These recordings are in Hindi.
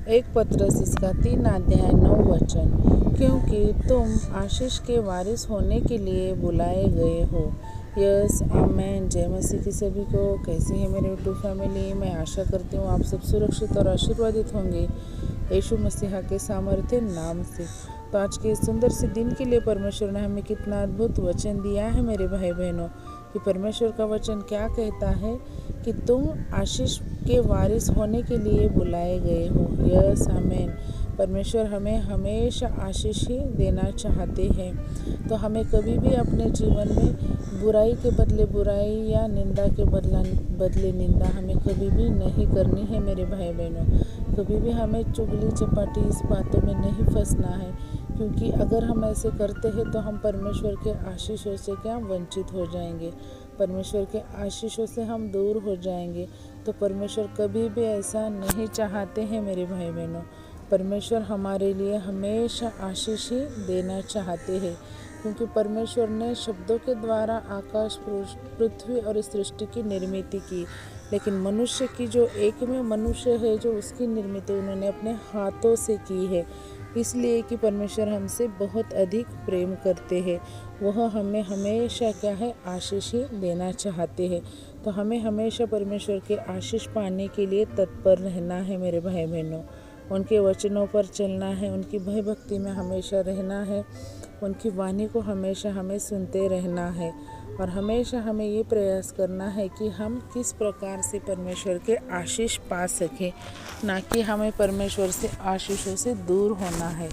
एक पत्रस इसका 3 अध्याय 9 वचन। क्योंकि तुम आशीष के वारिस होने के लिए बुलाए गए हो। यस, आमेन। जय मसीह की सभी को। कैसी है मेरे यूट्यूब फैमिली? मैं आशा करती हूँ आप सब सुरक्षित और आशीर्वादित होंगे यीशु मसीहा के सामर्थ्य नाम से। तो आज के इस सुंदर से दिन के लिए परमेश्वर ने हमें कितना अद्भुत वचन दिया है मेरे भाई बहनों। कि परमेश्वर का वचन क्या कहता है कि तुम आशीष के वारिस होने के लिए बुलाए गए हो। यस, आमेन। परमेश्वर हमें हमेशा आशीष ही देना चाहते हैं। तो हमें कभी भी अपने जीवन में बुराई के बदले बुराई या निंदा के बदले निंदा हमें कभी भी नहीं करनी है मेरे भाई बहनों। कभी भी हमें चुगली चपाटी इस बातों में नहीं फंसना है, क्योंकि अगर हम ऐसे करते हैं तो हम परमेश्वर के आशीषों से क्या वंचित हो जाएंगे, परमेश्वर के आशीषों से हम दूर हो जाएंगे। तो परमेश्वर कभी भी ऐसा नहीं चाहते हैं मेरे भाई बहनों। परमेश्वर हमारे लिए हमेशा आशीष ही देना चाहते हैं, क्योंकि परमेश्वर ने शब्दों के द्वारा आकाश पृथ्वी और सृष्टि की निर्मित की, लेकिन मनुष्य की जो एक में मनुष्य है जो उसकी निर्मित उन्होंने अपने हाथों से की है। इसलिए कि परमेश्वर हमसे बहुत अधिक प्रेम करते हैं, वह हमें हमेशा क्या है आशीष ही देना चाहते हैं। तो हमें हमेशा परमेश्वर के आशीष पाने के लिए तत्पर रहना है मेरे भाई बहनों। उनके वचनों पर चलना है, उनकी भय भक्ति में हमेशा रहना है, उनकी वाणी को हमेशा हमें सुनते रहना है। और हमेशा हमें ये प्रयास करना है कि हम किस प्रकार से परमेश्वर के आशीष पा सकें, ना कि हमें परमेश्वर से आशीषों से दूर होना है।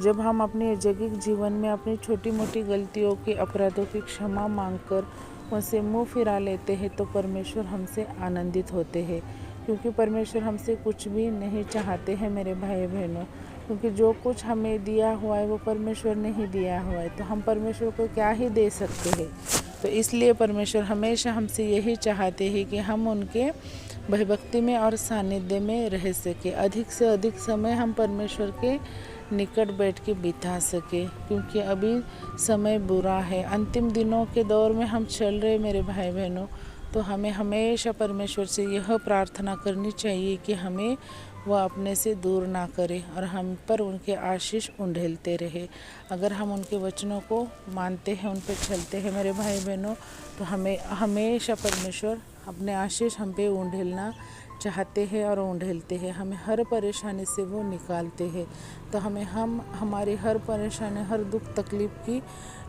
जब हम अपने जैविक जीवन में अपनी छोटी मोटी गलतियों के अपराधों की क्षमा मांगकर उनसे मुंह फिरा लेते हैं तो परमेश्वर हमसे आनंदित होते हैं, क्योंकि परमेश्वर हमसे कुछ भी नहीं चाहते हैं मेरे भाई बहनों। क्योंकि जो कुछ हमें दिया हुआ है वो परमेश्वर ने ही दिया हुआ है, तो हम परमेश्वर को क्या ही दे सकते हैं। तो इसलिए परमेश्वर हमेशा हमसे यही चाहते हैं कि हम उनके भयभक्ति में और सानिध्य में रह सके, अधिक से अधिक समय हम परमेश्वर के निकट बैठ के बिता सके, क्योंकि अभी समय बुरा है, अंतिम दिनों के दौर में हम चल रहे मेरे भाई बहनों। तो हमें हमेशा परमेश्वर से यह प्रार्थना करनी चाहिए कि हमें वह अपने से दूर ना करे और हम पर उनके आशीष उंडेलते रहे। अगर हम उनके वचनों को मानते हैं, उन पर चलते हैं मेरे भाई बहनों, तो हमें हमेशा परमेश्वर अपने आशीष हम पे उंडेलना चाहते हैं और उंडेलते हैं। हमें हर परेशानी से वो निकालते हैं। तो हमें हमारी हर परेशानी, हर दुख तकलीफ़ की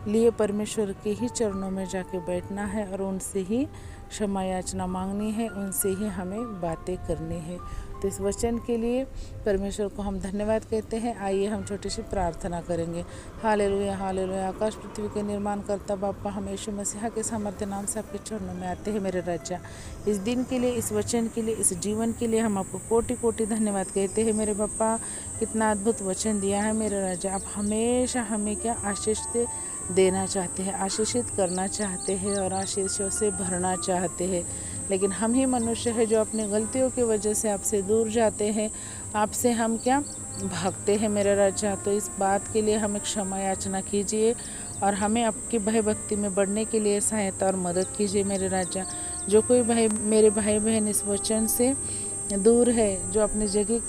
लिए परमेश्वर के ही चरणों में जाके बैठना है और उनसे ही क्षमा याचना मांगनी है, उनसे ही हमें बातें करनी है। तो इस वचन के लिए परमेश्वर को हम धन्यवाद कहते हैं। आइए हम छोटी सी प्रार्थना करेंगे। Hallelujah, hallelujah. आकाश पृथ्वी के निर्माण करता बापा, हम यीशु मसीहा के सामर्थ्य नाम से आपके चरणों में आते हैं मेरे राजा। इस दिन के लिए, इस वचन के लिए, इस जीवन के लिए हम आपको कोटि कोटि धन्यवाद कहते हैं मेरे बापा। कितना अद्भुत वचन दिया है मेरे राजा। आप हमेशा हमें क्या आशीष से देना चाहते हैं, आशीषित करना चाहते हैं और आशीषों से भरना चाहते हैं। लेकिन हम ही मनुष्य हैं जो अपनी गलतियों की वजह से आपसे दूर जाते हैं, आपसे हम क्या भागते हैं मेरे राजा। तो इस बात के लिए हमें क्षमा याचना कीजिए और हमें आपकी भय भक्ति में बढ़ने के लिए सहायता और मदद कीजिए मेरे राजा। जो कोई मेरे भाई बहन इस वचन से दूर है, जो अपनी जगह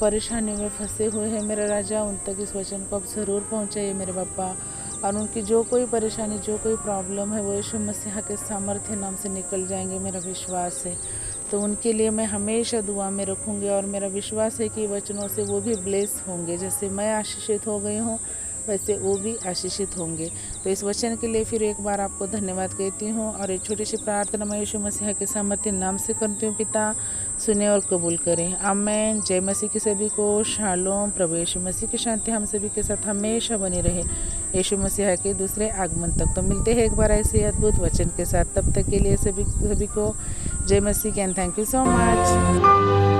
परेशानियों में फंसे हुए हैं मेरे राजा, उन तक इस वचन को आप ज़रूर पहुँचाइए मेरे पापा। और उनकी जो कोई परेशानी, जो कोई प्रॉब्लम है, वो यीशु मसीहा के सामर्थ्य नाम से निकल जाएंगे, मेरा विश्वास है। तो उनके लिए मैं हमेशा दुआ में रखूँगी और मेरा विश्वास है कि वचनों से वो भी ब्लेस होंगे। जैसे मैं आशीषित हो गई हूँ वैसे वो भी आशीषित होंगे। तो इस वचन के लिए फिर एक बार आपको धन्यवाद कहती हूँ और एक छोटी सी प्रार्थना मैं यीशु मसीहा के सामर्थ्य नाम से करती हूँ। पिता सुने और कबूल करें, आमेन। जय मसीह की सभी को शालोम। प्रभु यीशु मसीह की शांति हम सभी के साथ हमेशा बनी रहे यीशु मसीहा के दूसरे आगमन तक। तो मिलते हैं एक बार ऐसे अद्भुत वचन के साथ। तब तक के लिए सभी को जय मसीह and thank you so much.